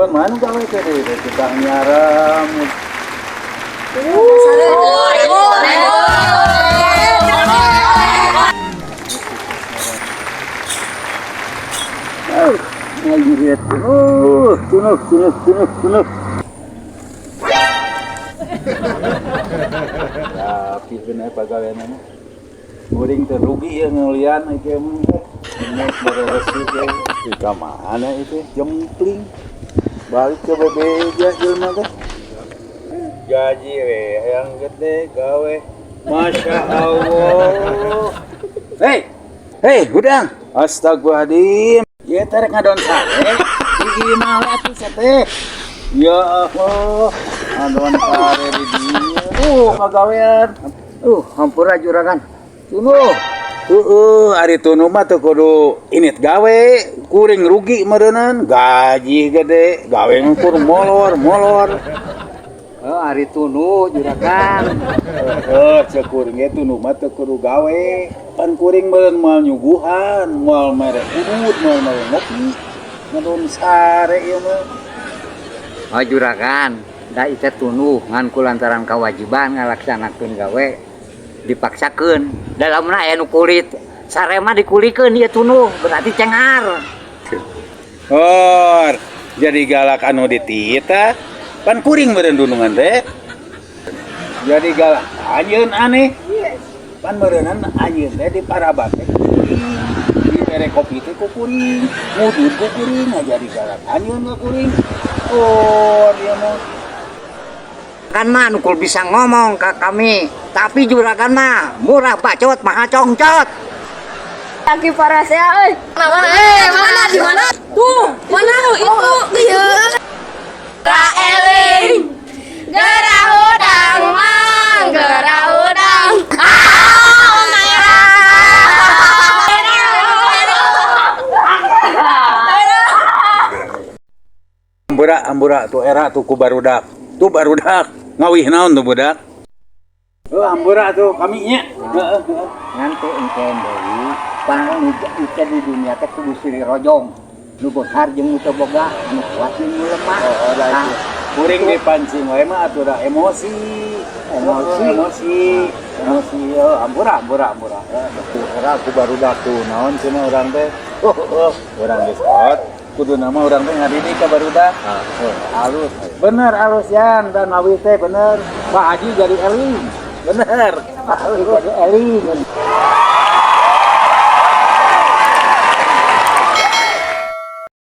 Mana gawe teh kita nyaram. Ngajiret. Tunuk. Ya, pisan pagaweana mah. Muring teh rugi ya ngelian ieu mah. Ini beresik ya. Di mana itu jempling. Balik ke bebeja jelema teh. Gaji we yang gede gawe. Masya Allah. Hei, udang. Astagfirullahaladzim. Ya terek ngadon sate. Gigi mah atuh sate. Ya Allah. Ngadon sare di dieu. Ngagawean. Hampura juragan. Tunuh. Ari tunu mah teu kudu init gawe, kuring rugi meureunnan, gaji gede, gawe ngukur molor. Ari tunu juragan. Cek kuring ge tunu mah teu kudu gawe, pan kuring meureun moal nyuguhan, moal mere udud, moal mere ngopi. Ngadon sare ieu mah. Juragan, da teh tunu ngan kulantaran kewajiban ngalaksanakeun gawe. Dipaksakeun dalamna aya nu kulit sare mah dikulikeun ieu tunu berarti cengar. Jadi galak anu ditita pan kuring meureun dunungan teh. Jadi galak anjeun aneh. Pan meureunnan anjeun teh di parabat teh di mere kopi teh ku kuring, ngudud ku kuring, jadi galak anjeun ka kuring. Dia mah Kan mah nukul bisa ngomong ke kami, tapi juragan mah murah bacot maha congcot. Lagi paras ya, mana di mana? Tuh, mana itu? Iya. Raeling, gerah udang mang, gerah udang. Ambura tuh era tuh ku barudak. Tuh barudak. Ngawih naon tuh budak? Ambura tuh kami nya. Nanti engkeun deui pang ika di dunia teh kudu siri rojong. Nu beunghar jeung nu teu boga, nu kuat jeung nu lemah. Kuring dipancing wae mah atuh da emosi. Ambura. Era ku barudak tuh naon cenah urang teh. Urang geus kudu nama orang teh ngadidi ka barudak. Halus. Bener halus yan dan ngawih teh bener. Pak Haji jadi eling. Bener. Pak Haji jadi eling.